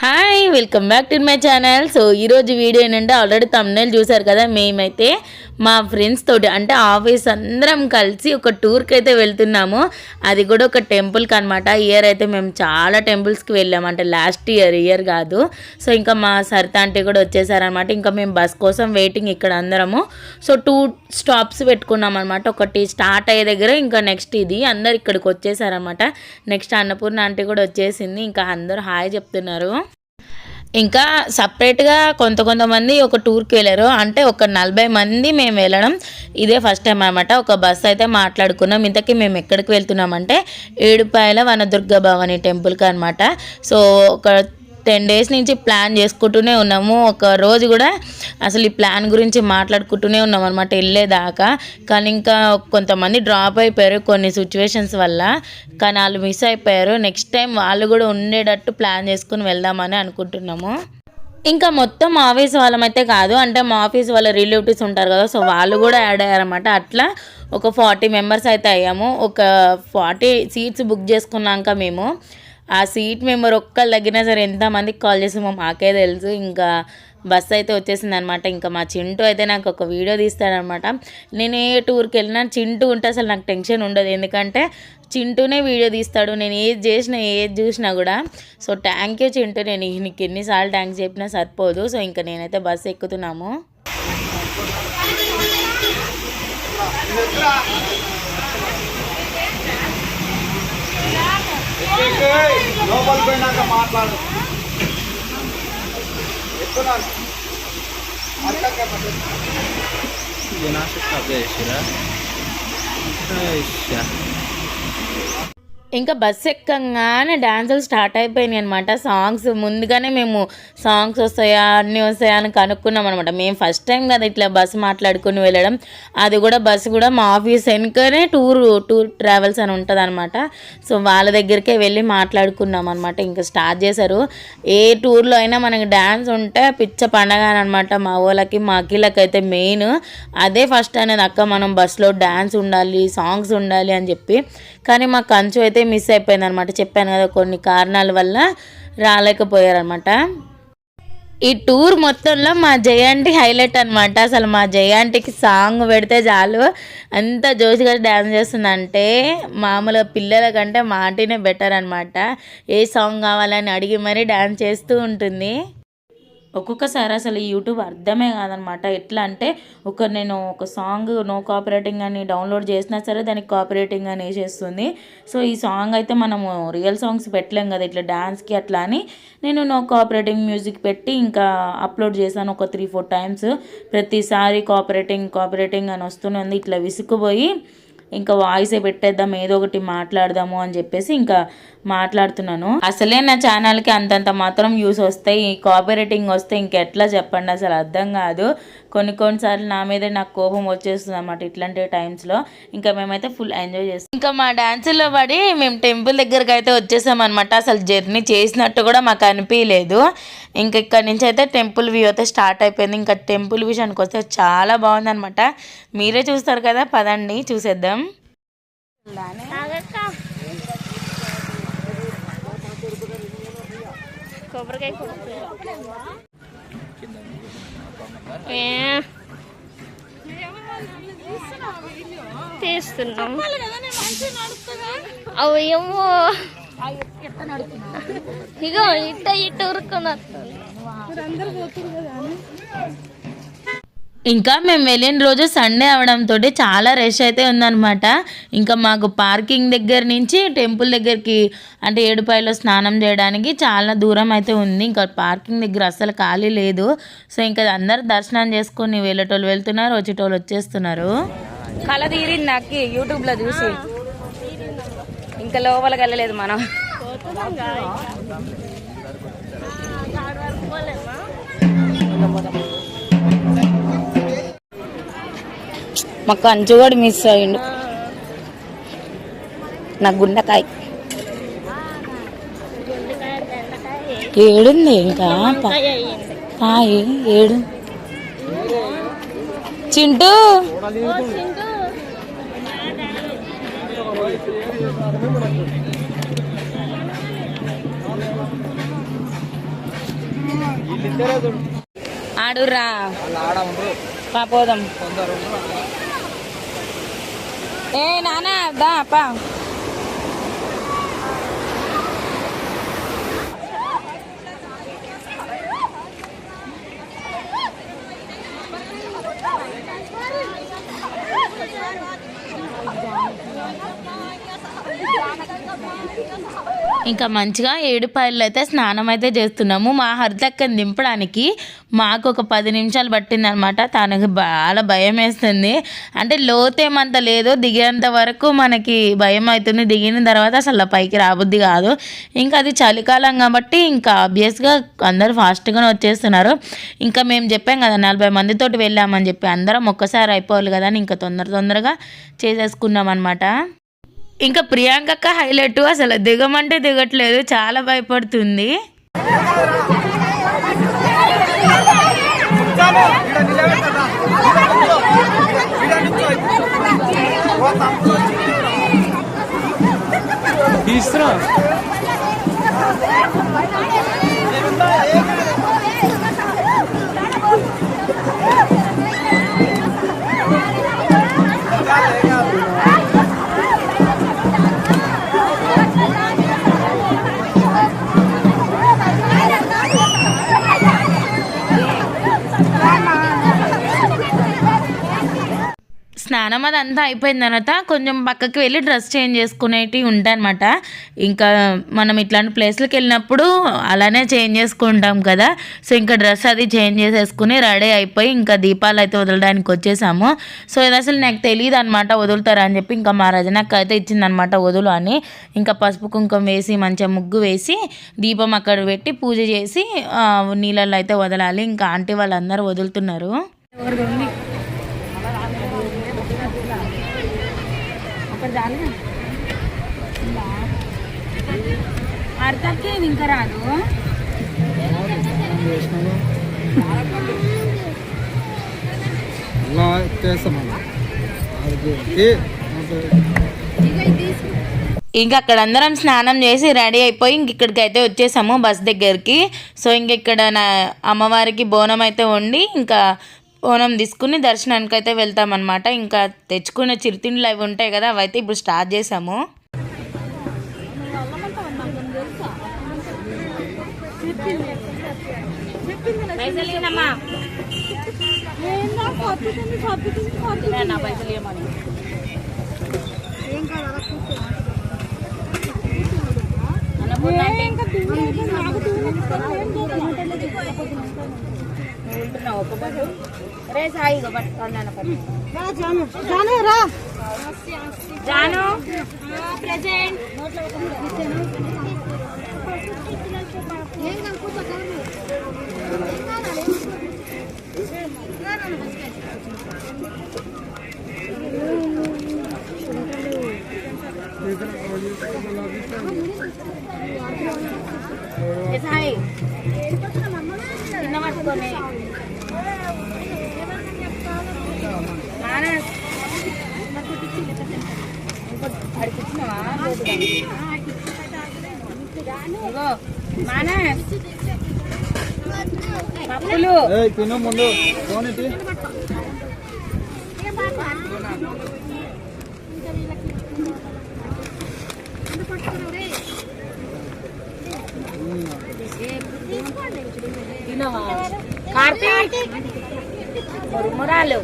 Hi welcome back to my channel. So ఈరోజు video ఏంటంటే already thumbnail చూసారు కదా. మేమైతే మా ఫ్రెండ్స్ తోటి అంటే ఆఫీస్ అందరం కలిసి ఒక టూర్కి అయితే వెళ్తున్నాము. అది కూడా ఒక టెంపుల్కి అనమాట. ఇయర్ అయితే మేము చాలా టెంపుల్స్కి వెళ్ళాము, అంటే లాస్ట్ ఇయర్ కాదు. సో ఇంకా మా సరిత ఆంటీ కూడా వచ్చేసారనమాట. ఇంకా మేము బస్ కోసం వెయిటింగ్ ఇక్కడ అందరము. సో 2 స్టాప్స్ పెట్టుకున్నాం అనమాట. ఒకటి స్టార్ట్ అయ్యే దగ్గర, ఇంకా నెక్స్ట్ ఇది. అందరు ఇక్కడికి వచ్చేసారనమాట. నెక్స్ట్ అన్నపూర్ణ ఆంటీ కూడా వచ్చేసింది. ఇంకా అందరూ హాయ్ చెప్తున్నారు. ఇంకా సపరేట్గా కొంతమంది ఒక టూర్కి వెళ్ళారు, అంటే ఒక 40 మంది మేము వెళ్ళడం ఇదే ఫస్ట్ టైం అనమాట. ఒక బస్ అయితే మాట్లాడుకున్నాం. ఇంతకీ మేము ఎక్కడికి వెళ్తున్నామంటే ఏడుపాయల వనదుర్గ భవాని టెంపుల్కి అనమాట. సో ఒక 10 డేస్ నుంచి ప్లాన్ చేసుకుంటూనే ఉన్నాము. ఒక రోజు కూడా అసలు ఈ ప్లాన్ గురించి మాట్లాడుకుంటూనే ఉన్నాం అనమాట వెళ్ళేదాకా. కానీ ఇంకా కొంతమంది డ్రాప్ అయిపోయారు కొన్ని సిచ్యువేషన్స్ వల్ల, కానీ వాళ్ళు మిస్ అయిపోయారు. నెక్స్ట్ టైం వాళ్ళు కూడా ఉండేటట్టు ప్లాన్ చేసుకుని వెళ్దామని అనుకుంటున్నాము. ఇంకా మొత్తం ఆఫీస్ వాళ్ళమైతే కాదు, అంటే మా ఆఫీస్ వాళ్ళ రిలేటివ్స్ ఉంటారు కదా, సో వాళ్ళు కూడా యాడ్ అయ్యారన్నమాట. అట్లా ఒక 40 మెంబర్స్ అయితే అయ్యాము. ఒక 40 సీట్స్ బుక్ చేసుకున్నాక మేము ఆ సీట్ మెంబర్ ఒక్కళ్ళు తగ్గినా సరే ఎంతమందికి కాల్ చేసామో మాకే తెలుసు. ఇంకా బస్ అయితే వచ్చేసింది అనమాట. ఇంకా మా చింటూ అయితే నాకు ఒక వీడియో తీస్తాడనమాట. నేను ఏ టూర్కి వెళ్ళినా చింటూ ఉంటే అసలు నాకు టెన్షన్ ఉండదు, ఎందుకంటే చింటూనే వీడియో తీస్తాడు. నేను ఏది చూసినా కూడా. సో థ్యాంక్ యూ చింటూ, నేను నీకు ఎన్నిసార్లు థ్యాంక్స్ చెప్పినా సరిపోదు. సో ఇంకా నేనైతే బస్సు ఎక్కుతున్నాము. లోపలికి పోయినాక మాట్లాడు. ఇంకా బస్సు ఎక్కగానే డ్యాన్సులు స్టార్ట్ అయిపోయినాయి అనమాట. సాంగ్స్ ముందుగానే మేము సాంగ్స్ వస్తాయా అన్నీ వస్తాయా అని కనుక్కున్నాం అనమాట. మేము ఫస్ట్ టైం కదా ఇట్లా బస్సు మాట్లాడుకుని వెళ్ళడం. అది కూడా బస్సు కూడా మా ఆఫీస్ వెనుకనే టూర్ ట్రావెల్స్ అని ఉంటుంది అనమాట. సో వాళ్ళ దగ్గరికే వెళ్ళి మాట్లాడుకున్నాం అనమాట. ఇంకా స్టార్ట్ చేశారు. ఏ టూర్లో అయినా మనకి డ్యాన్స్ ఉంటే పిచ్చ పండగ అనమాట. మా వాళ్ళకి మా అఖిలకి అయితే మెయిన్ అదే ఫస్ట్ అనేది. అక్క మనం బస్సులో డ్యాన్స్ ఉండాలి, సాంగ్స్ ఉండాలి అని చెప్పి. కానీ మా కంచు అయితే మిస్ అయిపోయింది అనమాట. చెప్పాను కదా కొన్ని కారణాల వల్ల రాలేకపోయారనమాట. ఈ టూర్ మొత్తంలో మా జయాంటి హైలైట్ అనమాట. అసలు మా జయాంటికి సాంగ్ పెడితే చాలు అంత జోష్గా డ్యాన్స్ చేస్తుందంటే మామూలుగా పిల్లల కంటే మా ఆంటీనే బెటర్ అనమాట. ఏ సాంగ్ కావాలని అడిగి మరీ డ్యాన్స్ చేస్తూ ఉంటుంది. ఒక్కొక్కసారి అసలు ఈ యూట్యూబ్ అర్థమే కాదనమాట. ఎట్లా అంటే నేను ఒక సాంగ్ నో కాపీరైటింగ్ అని డౌన్లోడ్ చేసినా సరే దానికి కాపీరైటింగ్ అని వేసేస్తుంది. సో ఈ సాంగ్ అయితే మనము రియల్ సాంగ్స్ పెట్టలేం కదా ఇట్లా డ్యాన్స్కి, అట్లా అని నేను నో కాపీరైటింగ్ మ్యూజిక్ పెట్టి ఇంకా అప్లోడ్ చేశాను ఒక 3-4 టైమ్స్. ప్రతిసారి కాపీరైటింగ్ అని వస్తూనే ఉంది. ఇట్లా విసుక్కుపోయి ఇంకా వాయిసే పెట్టేద్దాం, ఏదో ఒకటి మాట్లాడదాము అని చెప్పేసి ఇంకా మాట్లాడుతున్నాను. అసలే నా ఛానల్కి అంతంత మాత్రం వ్యూస్ వస్తాయి, ఈ కాపీరైటింగ్ వస్తే ఇంకెట్లా చెప్పండి, అసలు అర్థం కాదు. కొన్నిసార్లు నా మీదే నాకు కోపం వచ్చేస్తుంది అన్నమాట ఇట్లాంటి టైమ్స్లో. ఇంకా మేమైతే ఫుల్ ఎంజాయ్ చేస్తాం. ఇంకా మా డ్యాన్సుల్లో పడి మేము టెంపుల్ దగ్గరికి అయితే వచ్చేసామన్నమాట. అసలు జర్నీ చేసినట్టు కూడా మాకు అనిపించలేదు. ఇంకా ఇక్కడ నుంచి అయితే టెంపుల్ వ్యూ అయితే స్టార్ట్ అయిపోయింది. ఇంకా టెంపుల్ విషయానికి వస్తే చాలా బాగుందన్నమాట. మీరే చూస్తారు కదా, పదండి చూసేద్దాం. తీస్తున్నాం అవేమో ఇగో ఇట్ట ఉరుకున్నారు. ఇంకా మేము వెళ్ళిన రోజు సండే అవడంతో చాలా రష్ అయితే ఉందన్నమాట. ఇంకా మాకు పార్కింగ్ దగ్గర నుంచి టెంపుల్ దగ్గరికి అంటే ఏడుపాయలో స్నానం చేయడానికి చాలా దూరం అయితే ఉంది. ఇంకా పార్కింగ్ దగ్గర అస్సలు ఖాళీ లేదు. సో ఇంకా అందరు దర్శనం చేసుకొని వెళ్ళేటోళ్ళు వెళ్తున్నారు, వచ్చేటోళ్ళు వచ్చేస్తున్నారు. కళ తీరింది నాకు యూట్యూబ్లో చూసి. ఇంకా లోపలికి వెళ్ళలేదు మనం. మా కంచు కూడా మిస్ అయ్యిండు. నా గుండెకాయ ఏడుంది, ఇంకా కాయ ఏడు. చింటూ వీళ్ళిద్దరే చూడు ఆడుర్రా వాళ్ళు ఆడ ఉండరు పోదాం. కొందరు ఉండరు. ఏ నాన్న దా అప్పా. ఇంకా మంచిగా ఏడుపాయలు అయితే స్నానం అయితే చేస్తున్నాము. మా హరితక్కని దింపడానికి మాకు ఒక 10 నిమిషాలు పట్టిందనమాట. తనకు చాలా భయం వేస్తుంది. అంటే లోతేమంత లేదు, దిగేంత వరకు మనకి భయం అవుతుంది. దిగిన తర్వాత అసలు పైకి రాబుద్ది కాదు. ఇంకా అది చలికాలం కాబట్టి ఇంకా ఆబ్వియస్గా అందరూ ఫాస్ట్గానే వచ్చేస్తున్నారు. ఇంకా మేము చెప్పాం కదా 40 మందితోటి వెళ్ళామని చెప్పి, అందరం ఒక్కసారి అయిపోవాలి కదా అని ఇంకా తొందరగా చేసేసుకున్నాం అనమాట. ఇంకా ప్రియాంకక్క హైలైట్, అసలు దిగమంటే దిగట్లేదు, చాలా భయపడుతుంది. తీసుకురా స్నానం అదంతా అయిపోయిన తర్వాత కొంచెం పక్కకి వెళ్ళి డ్రెస్ చేంజ్ చేసుకునేవి ఉంటాయన్నమాట. ఇంకా మనం ఇట్లాంటి ప్లేస్లకు వెళ్ళినప్పుడు అలానే చేంజ్ చేసుకుంటాం కదా. సో ఇంకా డ్రెస్ అది చేంజ్ చేసేసుకుని రెడీ అయిపోయి ఇంకా దీపాలు అయితే వదలడానికి వచ్చేసాము. సో ఇది అసలు నాకు తెలియదు అనమాట వదులుతారా అని చెప్పి, ఇంకా మా రజనక్క అయితే ఇచ్చిందనమాట వదులు అని. ఇంకా పసుపు కుంకుమ వేసి మంచిగా ముగ్గు వేసి దీపం అక్కడ పెట్టి పూజ చేసి నీళ్ళల్లో అయితే వదలాలి. ఇంకా ఆంటీ వాళ్ళందరూ వదులుతున్నారు. అర్థకి ఇంకా రాదు. ఇంకా అక్కడ అందరం స్నానం చేసి రెడీ అయిపోయి ఇంక ఇక్కడికి అయితే వచ్చేసాము బస్ దగ్గరికి. సో ఇంక ఇక్కడ అమ్మవారికి బోనం అయితే వండి ఇంకా బోనం తీసుకుని దర్శనానికి అయితే వెళ్తామన్నమాట. ఇంకా తెచ్చుకున్న చిరుతిండ్లు అవి ఉంటాయి కదా, అవి అయితే ఇప్పుడు స్టార్ట్ చేసాము. తిను ముందు ఫోన్ ఇటు. కార్తీక్ మురాలు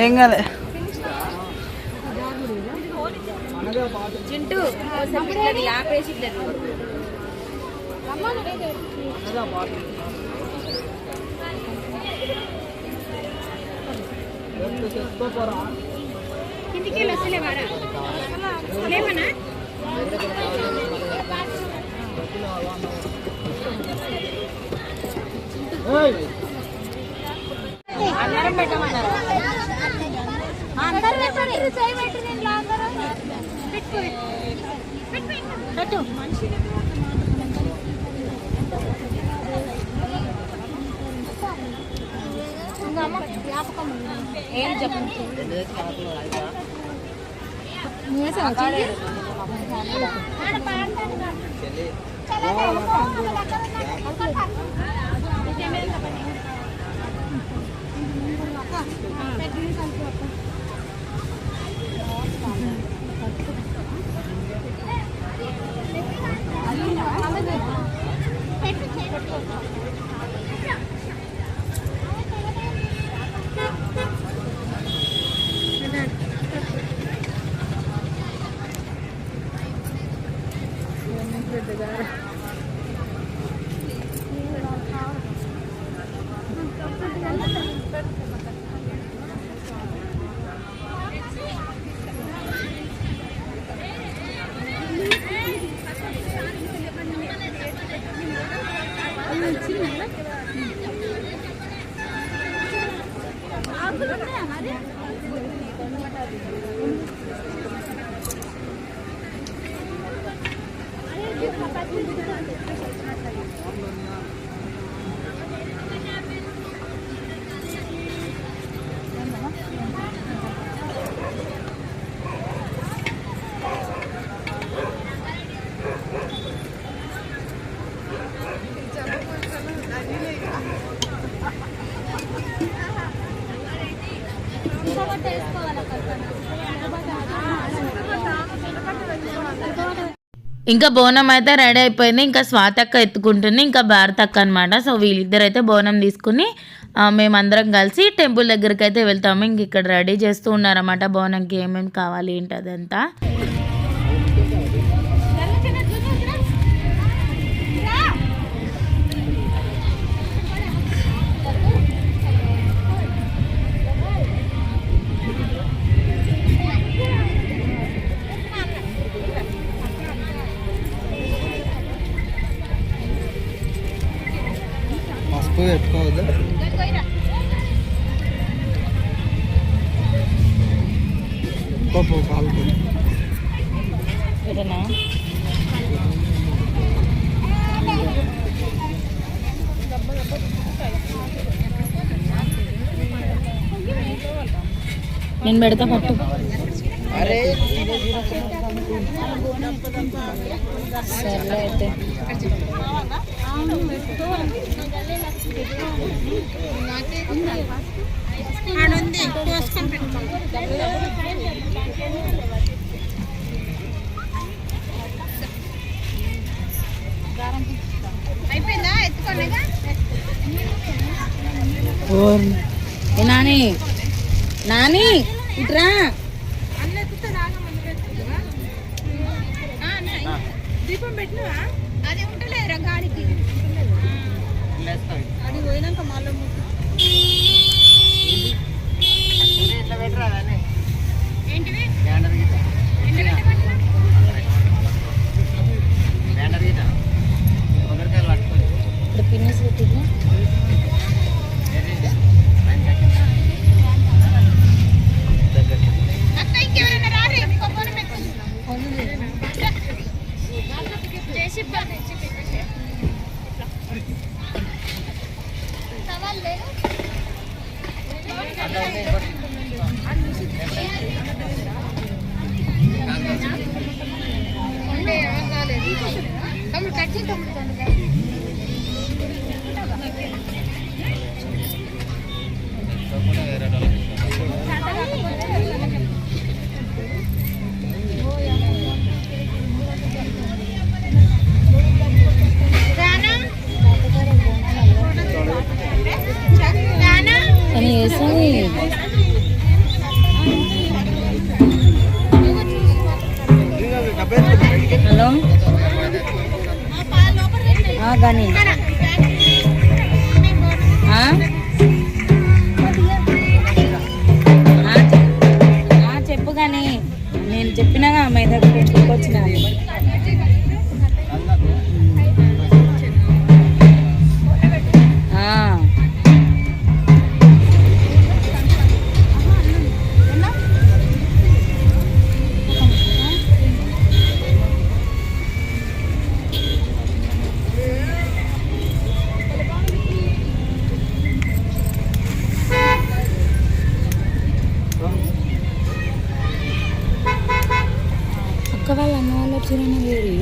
ఏం కాలే మనదే పాట. చింటూ ఒకసారి ఆపేసి మనదే పాట. చేసుకోపోరా. ఏయ్. అందరం పెట్టమన్నారు. ఏం చెప్పండి. ఇంకా బోనం అయితే రెడీ అయిపోయింది. ఇంకా స్వాతక్క ఎత్తుకుంటుంది, ఇంకా భారతక్క అనమాట. సో వీళ్ళిద్దరైతే బోనం తీసుకుని మేమందరం కలిసి టెంపుల్ దగ్గరికి అయితే వెళ్తాము. ఇంక ఇక్కడ రెడీ చేస్తూ ఉన్నారన్నమాట బోనంకి ఏమేమి కావాలి ఏంటి అదంతా. పసుపు పెట్టుకోవద్దు. కాలు నేను పెడతా పట్టు. అరే సర్లే అయితే నాని నాని ఇట్రా. దీపం పెట్టినవా? అది ఉంటలేదురా గాలికి. అది పోయినాక మళ్ళీ ఏంటివి ఇప్పుడు పిన్నిస్ పెట్టింది. కానీ చెప్పు కానీ నేను చెప్పినాగా అమ్మాయి దగ్గర వచ్చిన అక్క వాళ్ళ అన్న వాళ్ళు వచ్చిరని వేరు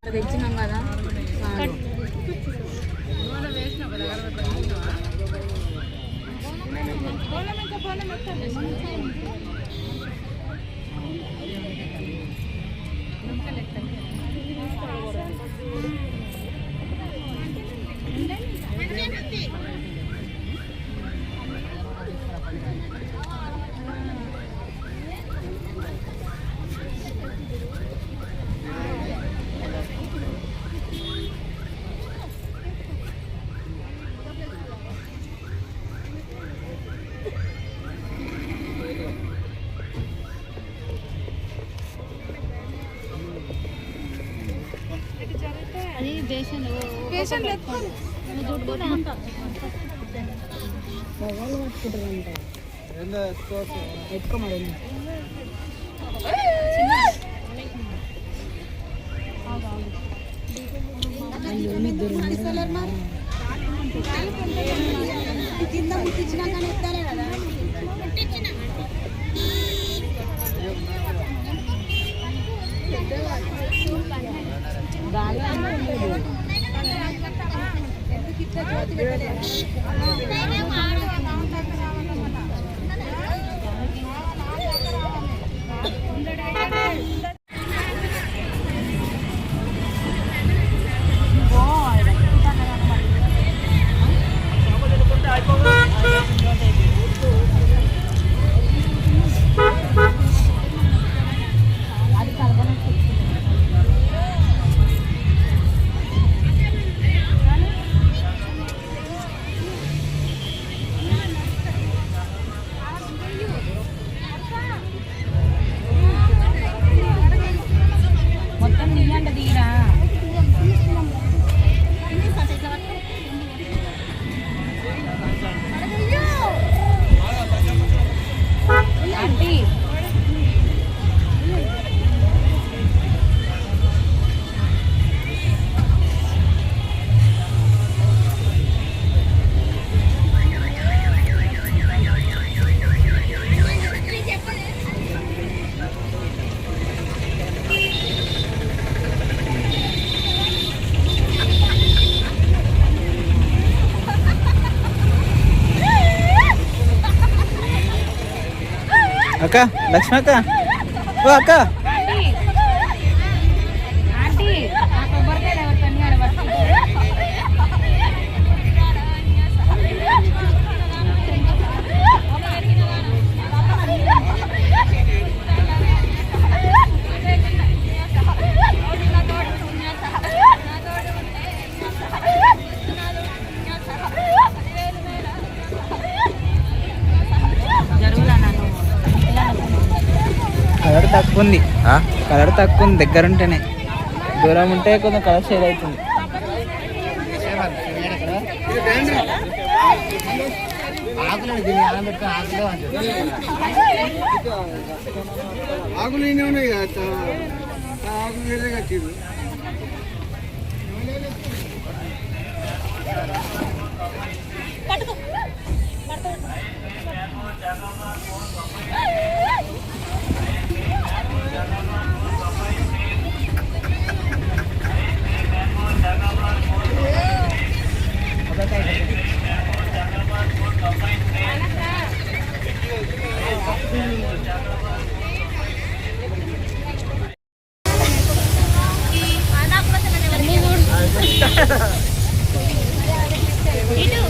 తెచ్చినాం కదా ఎత్తుకోమని కింద ముట్టించినాక ఎత్తాలే కదా అక్క లక్ష్మి అక్క ఓ అక్క కలర్ తక్కువ ఉంది కలర్ తక్కువ ఉంది దగ్గర ఉంటేనే దూరం ఉంటే కొంచెం కలర్ షేడ్ అవుతుంది ఆకులు ఉన్నాయి కదా ఆకులు వేరే కట్టిరు ఇటు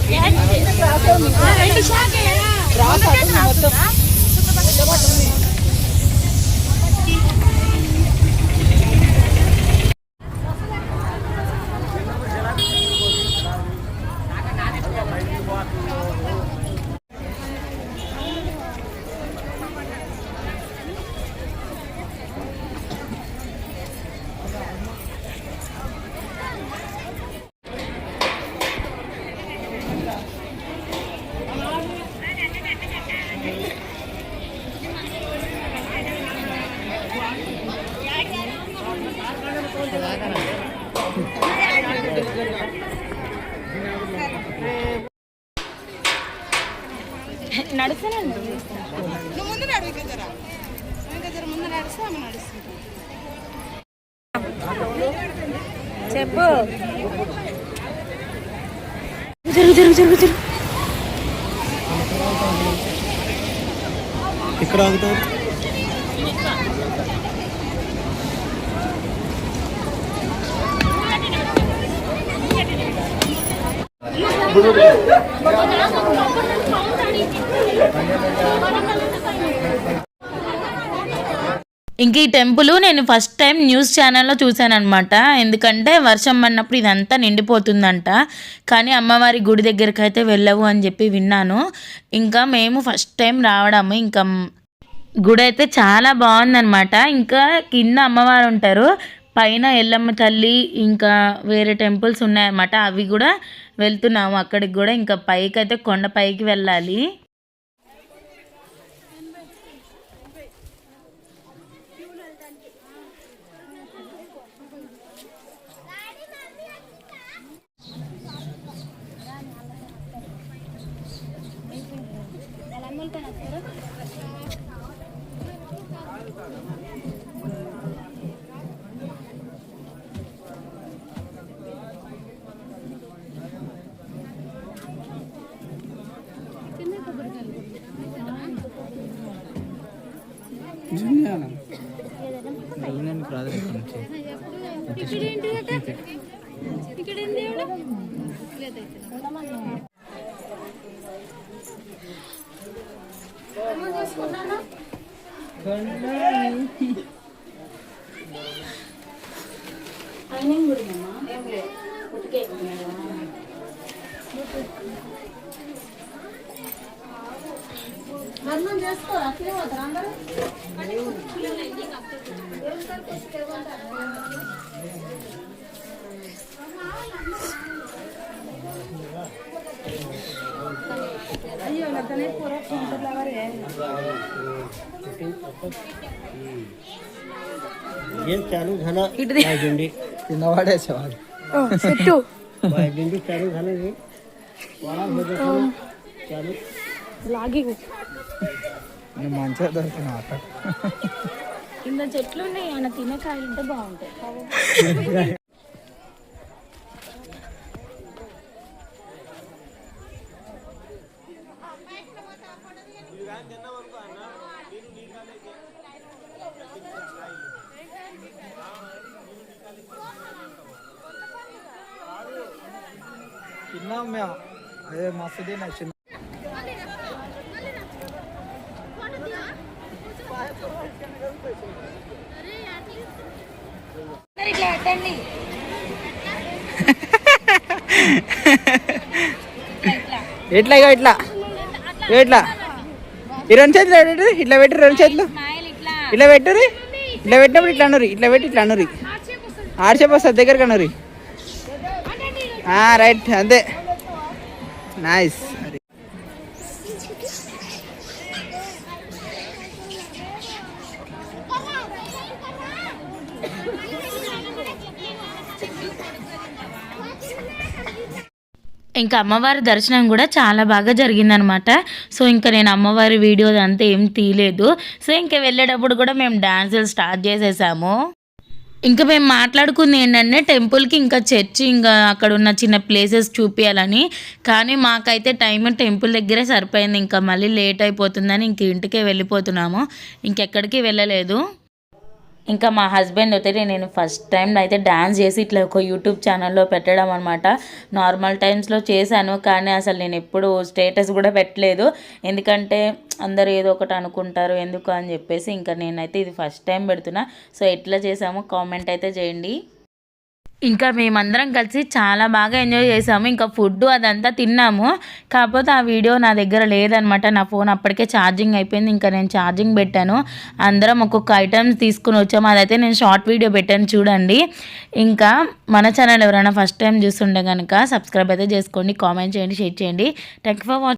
నడుస్తానండి. నువ్వు ముందు నడు ఇంకా జర ముందు నడిస్తే ఆమె నడుస్తుంది. చెప్పు. జరుగు జరుగు జరుగు జరుగు. ఇక్కడ ఆగుతారు. ఇంక ఈ టెంపుల్ నేను ఫస్ట్ టైం న్యూస్ ఛానల్లో చూశానమాట. ఎందుకంటే వర్షం పడినప్పుడు ఇదంతా నిండిపోతుందంట, కానీ అమ్మవారి గుడి దగ్గరికి అయితే వెళ్ళవు అని చెప్పి విన్నాను. ఇంకా మేము ఫస్ట్ టైం రావడము. ఇంకా గుడి అయితే చాలా బాగుందన్నమాట. ఇంకా కింద అమ్మవారు ఉంటారు, పైన ఎల్లమ్మ తల్లి, ఇంకా వేరే టెంపుల్స్ ఉన్నాయన్నమాట. అవి కూడా వెళ్తున్నాము అక్కడికి కూడా. ఇంకా పైకి అయితే కొండ పైకి వెళ్ళాలి. चालू झाला दिंडी తిన్నవాడేసేవాడు. दिंडी चालू झालं हे चालू లాగి నేను మంచిగా దొరికిన ఆట. కింద చెట్లు ఉన్నాయి, ఆయన తినే కాయలు ఉంటే బాగుంటాయి. తిన్నాం మేము, అదే మస్తు తిన్నా. చిన్న ఎట్లా ఇక ఇట్లా ఇట్లా ఈ రెండు చేతులు ఇట్లా పెట్టి, రెండు చేతులు ఇట్లా పెట్టుర్రి. ఇట్లా పెట్టినప్పుడు ఇట్లా అన్నరి, ఇట్లా పెట్టి ఇట్లా అన్నరి. ఆర్షేప్ వస్తుంది దగ్గరికి అన్నరి. రైట్, అంతే, నైస్. ఇంకా అమ్మవారి దర్శనం కూడా చాలా బాగా జరిగిందనమాట. సో ఇంకా నేను అమ్మవారి వీడియో అంతా ఏం తీయలేదు. సో ఇంకా వెళ్ళేటప్పుడు కూడా మేము డాన్సులు స్టార్ట్ చేసేసాము. ఇంకా మేము మాట్లాడుకుంది ఏంటంటే టెంపుల్కి ఇంకా చర్చి, ఇంకా అక్కడ ఉన్న చిన్న ప్లేసెస్ చూపించాలని. కానీ మాకైతే టైం టెంపుల్ దగ్గరే సరిపోయింది. ఇంకా మళ్ళీ లేట్ అయిపోతుందని ఇంక ఇంటికే వెళ్ళిపోతున్నాము, ఇంకెక్కడికి వెళ్ళలేదు. ఇంకా మా హస్బెండ్ అయితే నేను ఫస్ట్ టైం అయితే డ్యాన్స్ చేసి ఇట్లా ఒక యూట్యూబ్ ఛానల్లో పెట్టడం అనమాట. నార్మల్ టైమ్స్లో చేశాను, కానీ అసలు నేను ఎప్పుడు స్టేటస్ కూడా పెట్టలేదు. ఎందుకంటే అందరూ ఏదో ఒకటి అనుకుంటారు ఎందుకు అని చెప్పేసి ఇంకా నేనైతే ఇది ఫస్ట్ టైం పెడుతున్నా. సో ఎట్లా చేసామో కామెంట్ అయితే చేయండి. ఇంకా మేమందరం కలిసి చాలా బాగా ఎంజాయ్ చేసాము. ఇంకా ఫుడ్ అదంతా తిన్నాము. కాకపోతే ఆ వీడియో నా దగ్గర లేదనమాట. నా ఫోన్ అప్పటికే ఛార్జింగ్ అయిపోయింది. ఇంకా నేను ఛార్జింగ్ పెట్టాను. అందరం ఒక్కొక్క ఐటమ్స్ తీసుకుని వచ్చాము. అదైతే నేను షార్ట్ వీడియో పెట్టాను చూడండి. ఇంకా మన ఛానల్ ఎవరైనా ఫస్ట్ టైం చూస్తుంటే కనుక సబ్స్క్రైబ్ అయితే చేసుకోండి, కామెంట్ చేయండి, షేర్ చేయండి. Thank you for watching.